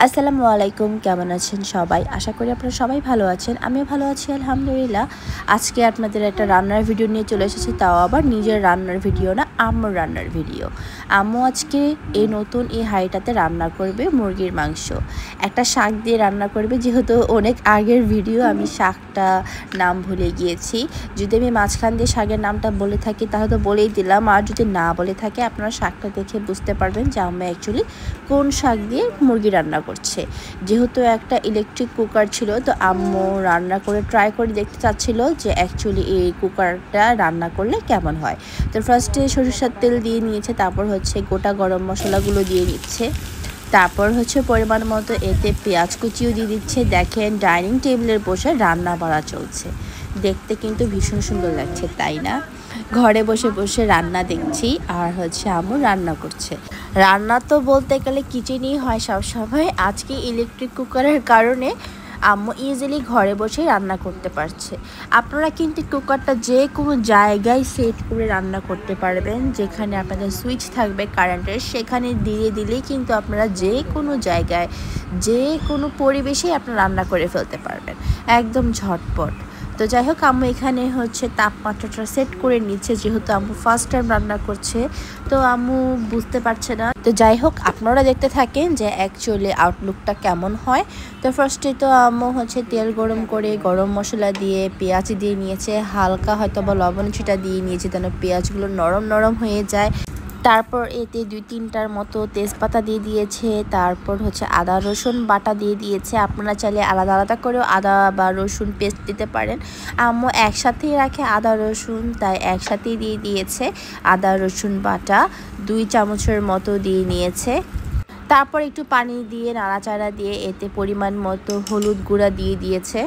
আসসালামু আলাইকুম, কেমন আছেন সবাই? আশা করি আপনারা সবাই ভালো আছেন। আমিও ভালো আছি আলহামদুলিল্লাহ। আজকে আপনাদের একটা রান্নার ভিডিও নিয়ে চলে এসেছি, তাও আবার নিজের রান্নার ভিডিও না, আম্মুর রান্নার ভিডিও। আম্মু আজকে নতুন এই হাঁড়িটাতে রান্না করবে মুরগির মাংস। একটা শাক দিয়ে রান্না করবে, যেহেতু অনেক আগের ভিডিও আমি শাকটা নাম ভুলে গিয়েছি। যদি আমি মাঝখান দিয়ে শাকের নামটা বলে থাকি তাহলে তো বলেই দিলাম, আর যদি না বলে থাকে আপনারা শাকটা দেখে বুঝতে পারবেন যে আম্মু অ্যাকচুয়ালি কোন শাক দিয়ে মুরগি রান্না করছে। যেহেতু একটা ইলেকট্রিক কুকার ছিল, তো আম্মু রান্না করে ট্রাই করে দেখতে চাচ্ছিল যে অ্যাকচুয়ালি এই কুকারটা রান্না করলে কেমন হয়। তো ফার্স্টে সরিষার তেল দিয়ে নিয়েছে, তারপর হচ্ছে গোটা গরম মশলাগুলো দিয়ে নিচ্ছে, তারপর হচ্ছে পরিমাণ মতো এতে পেঁয়াজ কুচিও দিয়ে দিচ্ছে। দেখেন ডাইনিং টেবিলের বসে রান্না বাড়া চলছে, দেখতে কিন্তু ভীষণ সুন্দর লাগছে, তাই না? ঘরে বসে বসে রান্না দেখছি, আর হচ্ছে আম্মু রান্না করছে। রান্না তো বলতে গেলে কিচেনেই হয় সবসময়। আজকে ইলেকট্রিক কুকারের কারণে আম্মু ইজিলি ঘরে বসে রান্না করতে পারছে। আপনারা কিন্তু কুকারটা যে কোনো জায়গায় সেট করে রান্না করতে পারবেন। যেখানে আপনাদের সুইচ থাকবে কারেন্টের, সেখানে দিয়ে দিলেই কিন্তু আপনারা যে কোনো জায়গায় যে কোনো পরিবেশেই আপনারা রান্না করে ফেলতে পারবেন একদম ঝটপট। তো যাই হোক, আম্মু এখানে হচ্ছে তাপমাত্রাটা সেট করে নিচ্ছে, যেহেতু আম্মু ফার্স্ট টাইম রান্না করছে, তো আম্মু বুঝতে পারছে না। তো যাই হোক, আপনারা দেখতে থাকেন যে অ্যাকচুয়ালি আউটলুকটা কেমন হয়। তো ফার্স্টে তো আম্মু হচ্ছে তেল গরম করে গরম মশলা দিয়ে পেঁয়াজ দিয়ে নিয়েছে, হালকা হয়তো বা লবণ ছিটা দিয়ে নিয়েছে যেন পেঁয়াজগুলো নরম নরম হয়ে যায়। তারপর এতে 2-3টার মতো তেজপাতা দিয়ে দিয়েছে, তারপর হচ্ছে আদা রসুন বাটা দিয়ে দিয়েছে। আপনারা চাইলে আলাদা আলাদা করেও আদা বা রসুন পেস্ট দিতে পারেন। আম্মু একসাথেই রাখে আদা রসুন, তাই একসাথেই দিয়ে দিয়েছে আদা রসুন বাটা 2 চামচের মতো দিয়ে নিয়েছে। তারপর একটু পানি দিয়ে নাড়াচাড়া দিয়ে এতে পরিমাণ মতো হলুদ গুঁড়া দিয়ে দিয়েছে।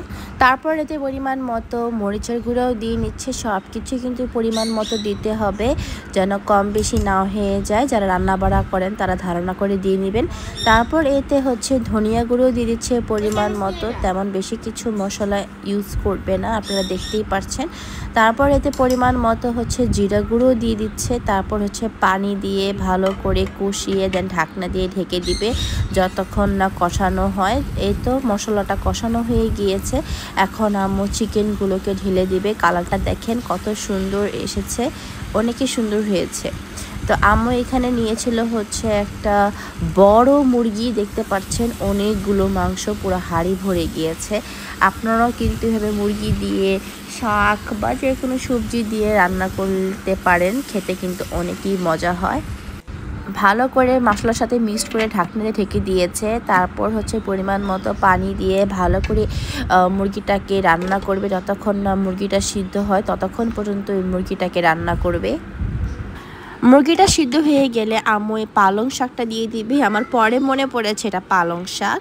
তারপর এতে পরিমাণ মতো মরিচের গুঁড়াও দিয়ে নিচ্ছে। সব কিছু কিন্তু পরিমাণ মতো দিতে হবে, যেন কম বেশি না হয়ে যায়। যারা রান্না বাড়া করেন তারা ধারণা করে দিয়ে নেবেন। তারপর এতে হচ্ছে ধনিয়া গুঁড়ো দিয়ে দিচ্ছে পরিমাণ মতো, তেমন বেশি কিছু মশলা ইউজ করবে না, আপনারা দেখতেই পাচ্ছেন। তারপর এতে পরিমাণ মতো হচ্ছে জিরা গুঁড়ো দিয়ে দিচ্ছে। তারপর হচ্ছে পানি দিয়ে ভালো করে কষিয়ে দেন ঢাকনা দিয়ে ঢেকে দিবে যতক্ষণ না কষানো হয়। এই তো মশলাটা কষানো হয়ে গিয়েছে, এখন আম্মু চিকেনগুলোকে ঢেলে দিবে। কালারটা দেখেন কত সুন্দর এসেছে, অনেকই সুন্দর হয়েছে। তো আম্মু এখানে নিয়েছিল হচ্ছে একটা বড় মুরগি, দেখতে পাচ্ছেন অনেকগুলো মাংস, পুরো হাঁড়ি ভরে গিয়েছে। আপনারাও কিন্তু এভাবে মুরগি দিয়ে শাক বা যে কোনো সবজি দিয়ে রান্না করতে পারেন, খেতে কিন্তু অনেকই মজা হয়। ভালো করে মশলার সাথে মিক্সড করে ঢাকনাতে ঢেকে দিয়েছে। তারপর হচ্ছে পরিমাণ মতো পানি দিয়ে ভালো করে মুরগিটাকে রান্না করবে। যতক্ষণ না মুরগিটা সিদ্ধ হয় ততক্ষণ পর্যন্ত এই মুরগিটাকে রান্না করবে। মুরগিটা সিদ্ধ হয়ে গেলে আম্মু এই পালং শাকটা দিয়ে দিবে। আমার পরে মনে পড়েছে এটা পালং শাক।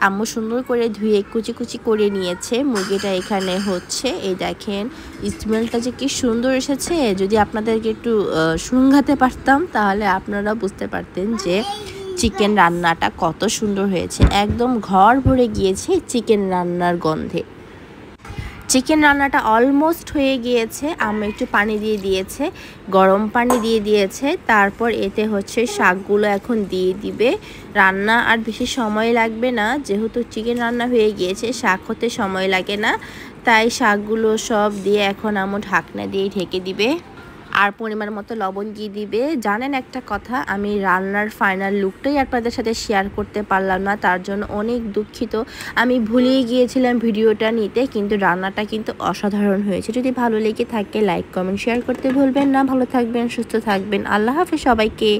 আম্মু সুন্দর করে ধুয়ে কুচি কুচি করে নিয়েছে। মুরগিটা এখানে হচ্ছে, এই দেখেন স্মেলটা যে কি সুন্দর এসেছে। যদি আপনাদেরকে একটু শুঙ্ঘাতে পারতাম তাহলে আপনারা বুঝতে পারতেন যে চিকেন রান্নাটা কত সুন্দর হয়েছে। একদম ঘর ভরে গিয়েছে চিকেন রান্নার গন্ধে। চিকেন রান্নাটা অলমোস্ট হয়ে গিয়েছে। আম্মু একটু পানি দিয়ে দিয়েছে, গরম পানি দিয়ে দিয়েছে। তারপর এতে হচ্ছে শাকগুলো এখন দিয়ে দিবে। রান্না আর বেশি সময় লাগবে না, যেহেতু চিকেন রান্না হয়ে গিয়েছে, শাক হতে সময় লাগে না, তাই শাকগুলো সব দিয়ে এখন আম্মু ঢাকনা দিয়ে ঢেকে দিবে। আর পরিমাণ মতো লবণ দিয়ে দিবে। জানেন একটা কথা, আমি রান্নার ফাইনাল লুকটাই আপনাদের সাথে শেয়ার করতে পারলাম না, তার জন্য অনেক দুঃখিত। আমি ভুলেই গিয়েছিলাম ভিডিওটা নিতে, কিন্তু রান্নাটা কিন্তু অসাধারণ হয়েছে। যদি ভালো লেগে থাকে লাইক কমেন্ট শেয়ার করতে ভুলবেন না। ভালো থাকবেন, সুস্থ থাকবেন। আল্লাহ হাফেজ সবাইকে।